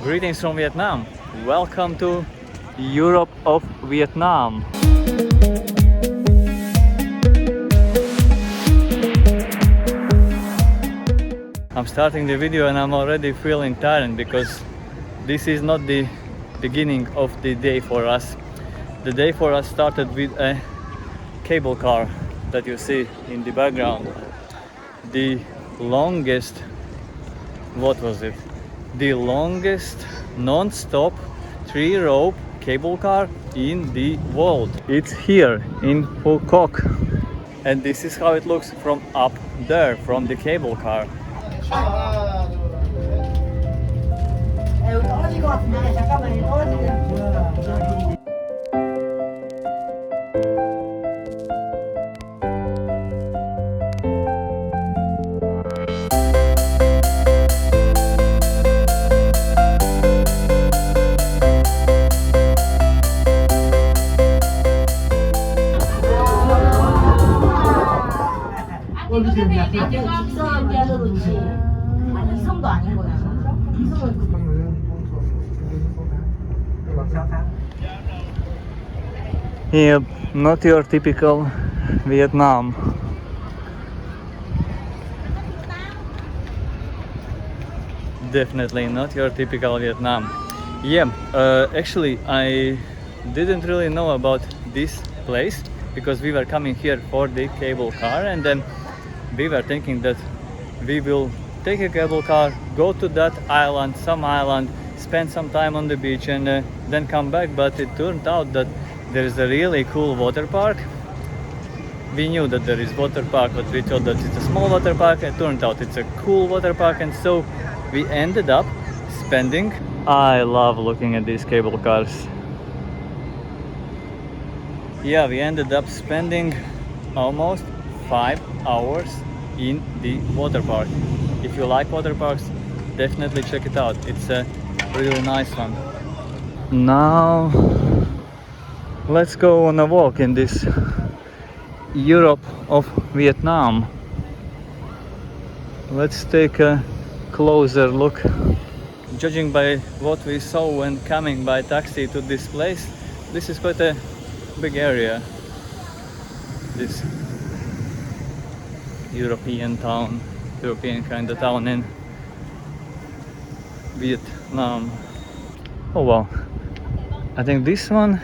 Greetings from Vietnam. Welcome to Europe of Vietnam. I'm starting the video and I'm already feeling tired because this is not the beginning of the day for us. The day for us started with a cable car that you see in the background. The longest, what was it? The longest non-stop 3-rope cable car in the world. It's here in Phu Quoc. And this is how it looks from up there, from the cable car. 직선은 빼도 그렇지. 아니 이성도 아닌 거야. Yep, not your typical Vietnam. Definitely not your typical Vietnam. Yeah, actually I didn't really know about this place because we were coming here for the cable car, and then we were thinking that we will take a cable car, go to that island, some island, spend some time on the beach, and then come back. But it turned out that there is a really cool water park. We knew that there is water park, but we thought that it's a small water park. It turned out it's a cool water park, and so we ended up spending. I love looking at these cable cars. Yeah, we ended up spending almost 5 hours in the water park. If you like water parks, definitely check it out. It's a really nice one. Now let's go on a walk in this Europe of Vietnam. Let's take a closer look. Judging by what we saw when coming by taxi to this place, this is quite a big area. This European town, European kind of town in Vietnam. Oh wow, I think this one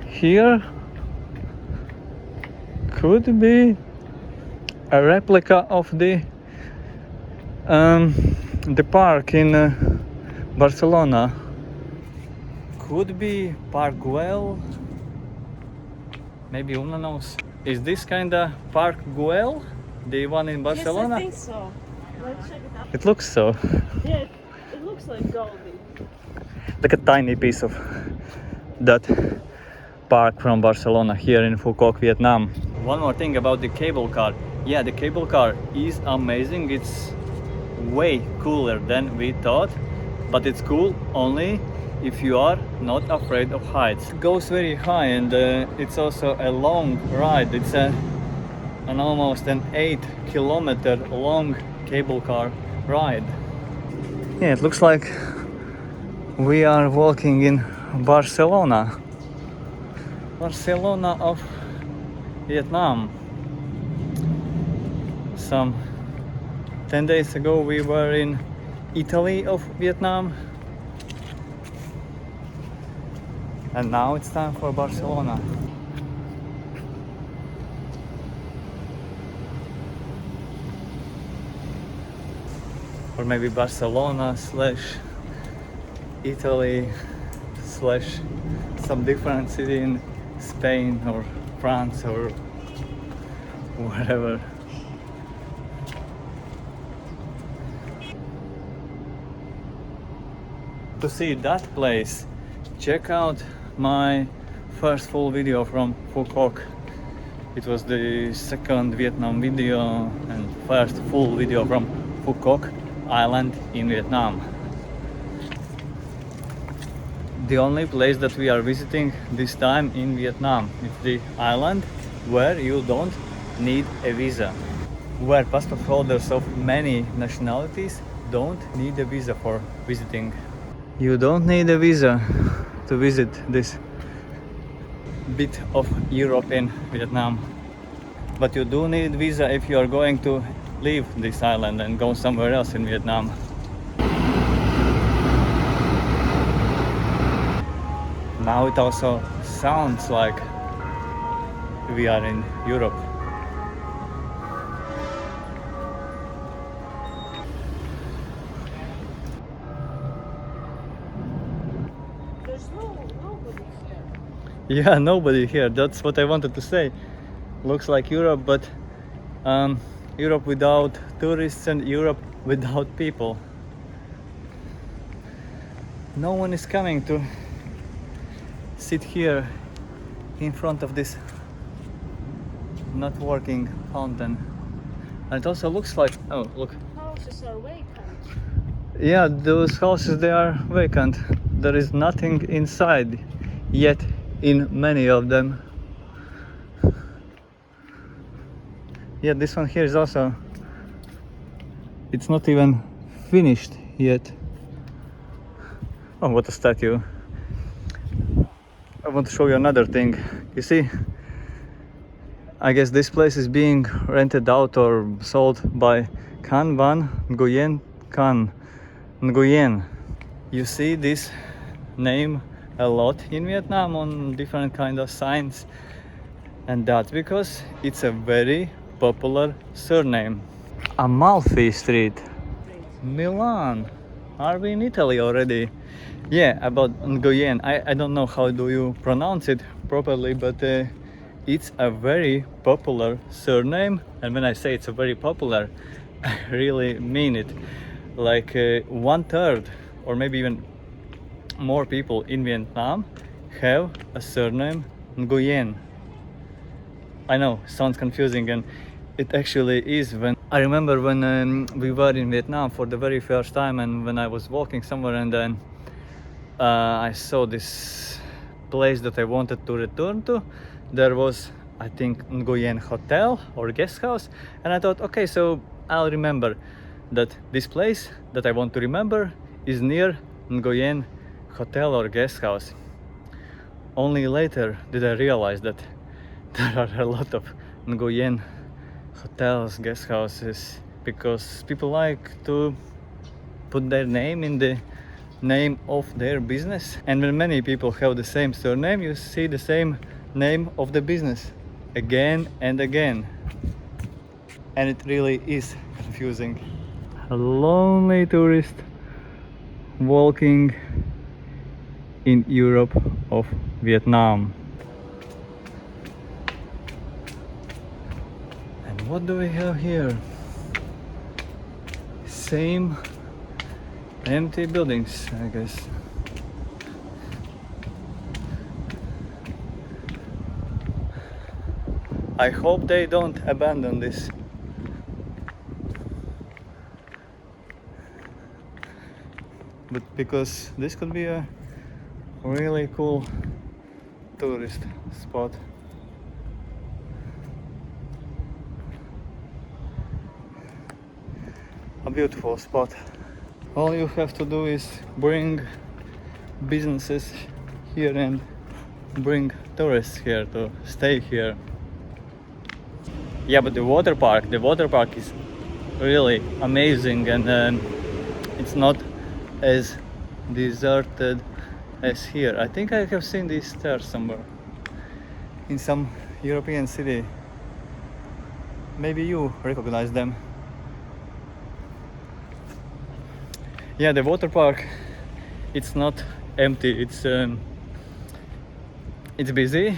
here could be a replica of the park in Barcelona. Could be Park Güell. Maybe one knows. Is this kinda Park Güell, the one in Barcelona? Yes, I think so. Let's check it out. It looks so. Yeah, it looks like goldy. Like a tiny piece of that park from Barcelona here in Phu Quoc, Vietnam. One more thing about the cable car. Yeah, the cable car is amazing. It's way cooler than we thought, but it's cool only if you are not afraid of heights. It goes very high, and it's also a long ride. It's an almost an 8-kilometer long cable car ride. Yeah, it looks like we are walking in Barcelona. Barcelona of Vietnam. Some 10 days ago we were in Italy of Vietnam. And now it's time for Barcelona. Or maybe Barcelona / Italy / some different city in Spain or France or wherever. To see that place, check out my first full video from Phu Quoc. It was the second Vietnam video and first full video from Phu Quoc Island in Vietnam. The only place that we are visiting this time in Vietnam is the island where you don't need a visa, where passport holders of many nationalities don't need a visa for visiting. You don't need a visa to visit this bit of Europe in Vietnam, but you do need visa if you are going to leave this island and go somewhere else in Vietnam. Now it also sounds like we are in Europe. There's nobody here. Yeah, nobody here. That's what I wanted to say. Looks like Europe, but Europe without tourists and Europe without people. No one is coming to sit here in front of this not working fountain. And it also looks like, oh look, Houses are vacant. yeah, those houses, they are vacant. There is nothing inside yet in many of them. Yeah, this one here is also, it's not even finished yet. Oh, what a statue. I want to show you another thing. You see, I guess this place is being rented out or sold by Can Van Nguyen Can Nguyen. You see this name a lot in Vietnam on different kind of signs, and that's because it's a very popular surname. Amalfi Street, Milan. Are we in Italy already? Yeah, about Nguyen. I don't know how do you pronounce it properly, but it's a very popular surname. And when I say it's a very popular, I really mean it. Like 1/3 or maybe even more people in Vietnam have a surname Nguyen. I know, sounds confusing, and it actually is. When I remember when we were in Vietnam for the very first time, and when I was walking somewhere, and then I saw this place that I wanted to return to. There was, I think, Nguyen Hotel or guest house, and I thought, okay, so I'll remember that this place that I want to remember is near Nguyen Hotel or guest house. Only later did I realize that there are a lot of Nguyen hotels, guest houses, because people like to put their name in the name of their business, and when many people have the same surname, you see the same name of the business again and again, and it really is confusing. A lonely tourist walking in Europe of Vietnam. And what do we have here? Same empty buildings, I guess. I hope they don't abandon this. But because this could be a really cool tourist spot. A beautiful spot. All you have to do is bring businesses here and bring tourists here to stay here. Yeah, but the water park is really amazing, and it's not as deserted as here. I think I have seen these stairs somewhere in some European city. Maybe you recognize them. Yeah, the water park, it's not empty. It's busy,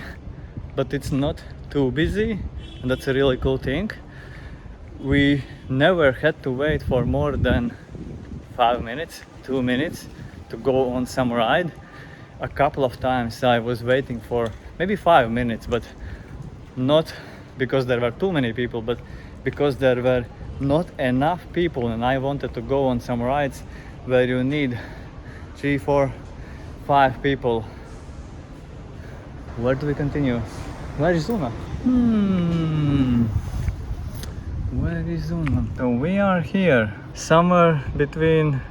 but it's not too busy, and that's a really cool thing. We never had to wait for more than 5 minutes, 2 minutes to go on some ride. A couple of times I was waiting for maybe 5 minutes, but not because there were too many people, but because there were not enough people, and I wanted to go on some rides where you need 3, 4, 5 people. Where do we continue? Where is Zuna? Where is Zuna? So we are here, somewhere between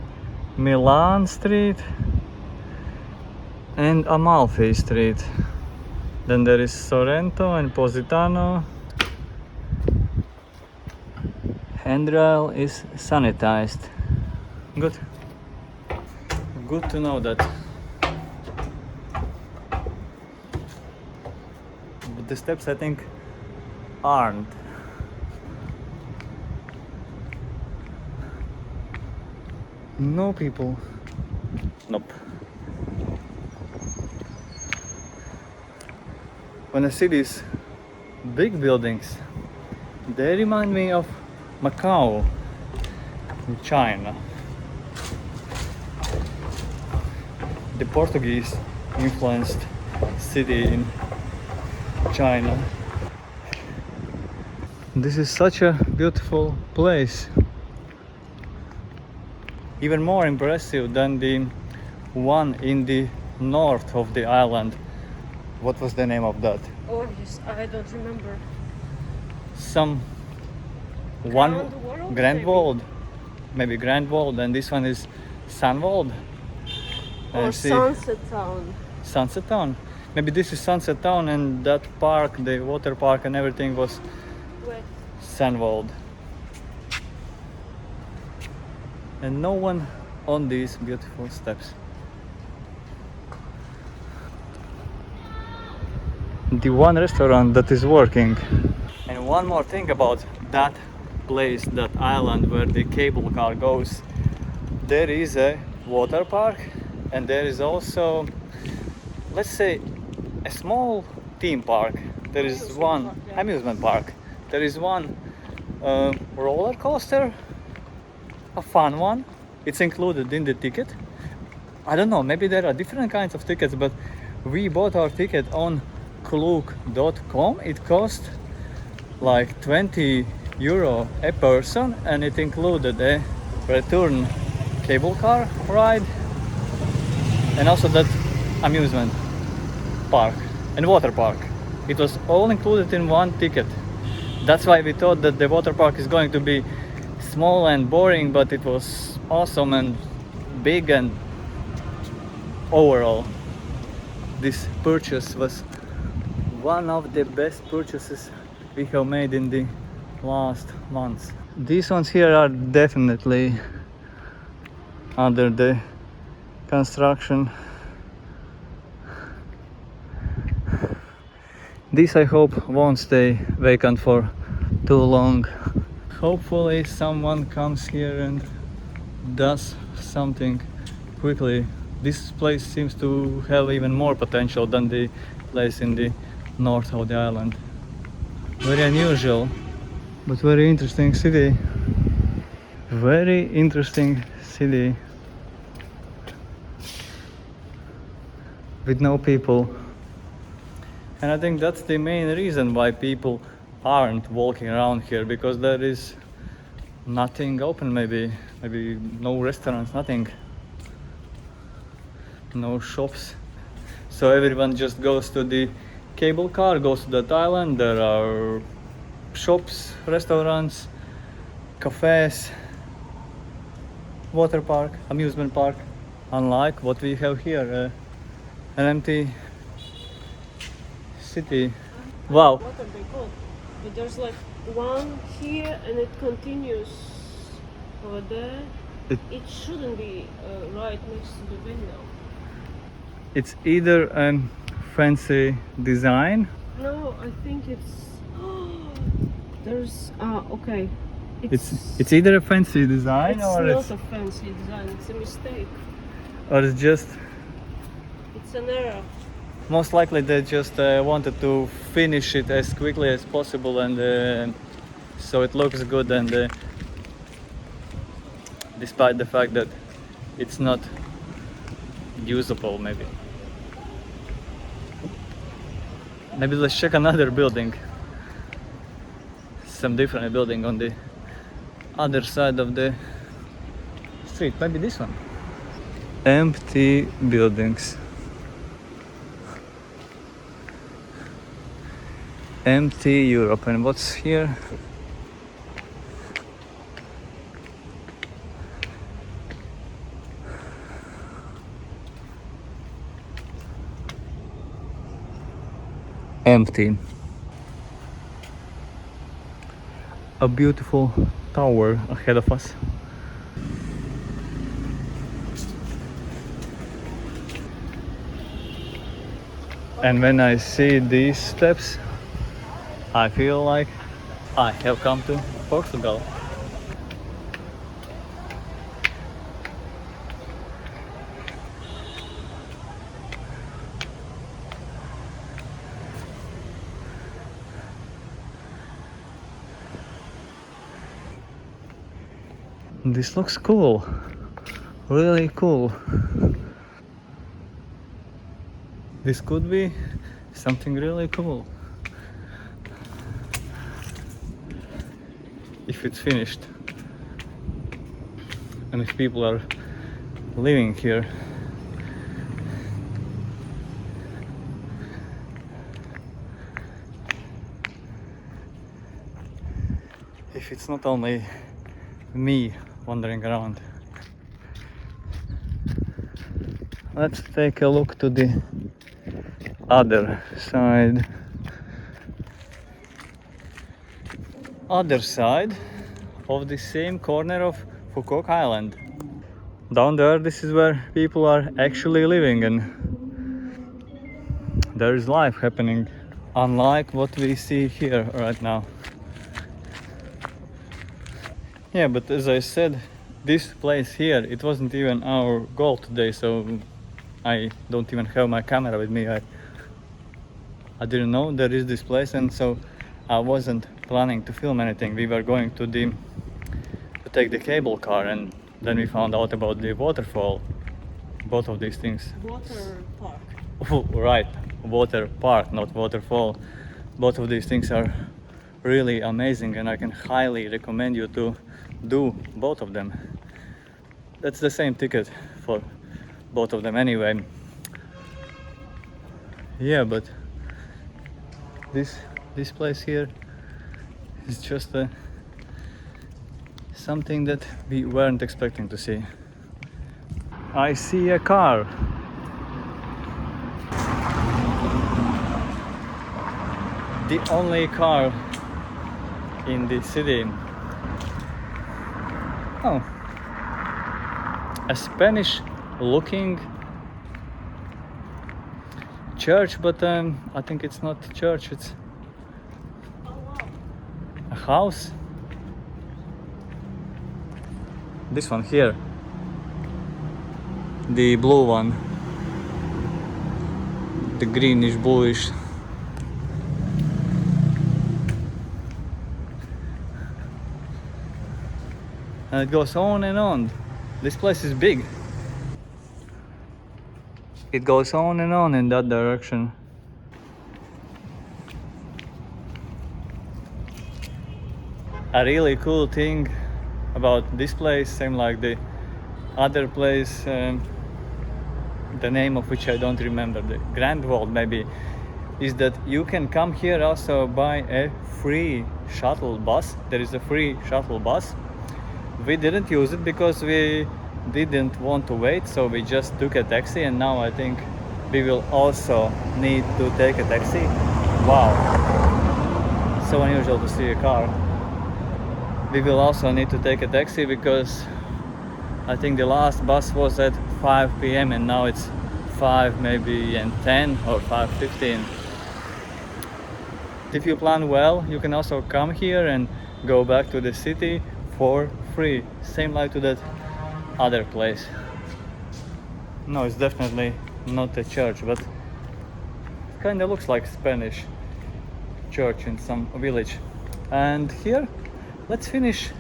Milan Street and Amalfi Street. Then there is Sorrento and Positano. Handrail is sanitized. Good. Good to know that. But the steps I think aren't. No people. Nope. When I see these big buildings, they remind me of Macau in China. The Portuguese influenced city in China. This is such a beautiful place. Even more impressive than the one in the north of the island. What was the name of that? Oh, yes, I don't remember. Some Grand Grand maybe? Walled, maybe Grand Walled, and this one is Sunwalled. Or And see, Sunset Town. Sunset Town. Maybe this is Sunset Town, and that park, the water park and everything was Wait. Sunwalled. And no one on these beautiful steps. The one restaurant that is working. And one more thing about that place, that island where the cable car goes. There is a water park, and there is also, let's say, a small theme park. There is Amusement one park, yeah. amusement park. There is one roller coaster, a fun one. It's included in the ticket. I don't know, maybe there are different kinds of tickets, but we bought our ticket on Klook.com. It cost like 20 euro a person, and it included a return cable car ride and also that amusement park and water park. It was all included in one ticket. That's why we thought that the water park is going to be small and boring, but it was awesome and big, and overall this purchase was one of the best purchases we have made in the last months. These ones here are definitely under the construction. This I hope won't stay vacant for too long. Hopefully someone comes here and does something quickly. This place seems to have even more potential than the place in the north of the island. Very unusual, but very interesting city. Very interesting city with no people. And I think that's the main reason why people aren't walking around here, because there is nothing open, maybe no restaurants, nothing, no shops. So everyone just goes to the cable car, goes to that island. There are shops, restaurants, cafes, water park, amusement park, unlike what we have here, an empty city. Wow. What are they called? But there's like one here and it continues over there. It- It shouldn't be right next to the window. It's either a fancy design. No, I think it's. There's. Okay. It's either a fancy design, It's or not a fancy design. It's a mistake. it's just, It's an error. most likely they just wanted to finish it as quickly as possible, and so it looks good, and despite the fact that it's not usable. Maybe let's check another building, some different building on the other side of the street. Maybe this one. Empty buildings. Empty Europe. And what's here? empty. A beautiful tower ahead of us. And when I see these steps, I feel like I have come to Portugal. This looks cool, really cool. This could be something really cool if it's finished and if people are living here. If it's not only me wandering around. Let's take a look to the other side. Other side of the same corner of Phu Quoc Island. Down there, this is where people are actually living and there is life happening, unlike what we see here right now. Yeah, but as I said, this place here, it wasn't even our goal today, so I don't even have my camera with me. I didn't know there is this place, and so I wasn't planning to film anything. We were going to take the cable car, and then we found out about the waterfall. Both of these things. Water park. Oh, right, water park, not waterfall. Both of these things are really amazing, and I can highly recommend you to do both of them. That's the same ticket for both of them anyway. Yeah, but this place here is just something that we weren't expecting to see. I see a car. The only car in the city. Oh, a Spanish looking church, but I think it's not a church, it's a house. This one here, the blue one, the greenish bluish. And it goes on and on. This place is big. It goes on and on in that direction. A really cool thing about this place, same like the other place, the name of which I don't remember, the Grand Wall maybe, is that you can come here also by a free shuttle bus. There is a free shuttle bus. We didn't use it because we didn't want to wait, so we just took a taxi, and now I think we will also need to take a taxi. Wow, so unusual to see a car. We will also need to take a taxi because I think the last bus was at 5 p.m. and now it's 5 maybe and 10 or 5:15. If you plan well, you can also come here and go back to the city for free, same like to that other place. No, it's definitely not a church, but it kind of looks like Spanish church in some village. And here, let's finish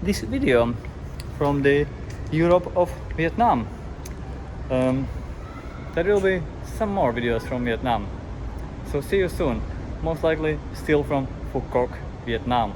this video from the Europe of Vietnam. There will be some more videos from Vietnam, so see you soon, most likely still from Phu Quoc, Vietnam.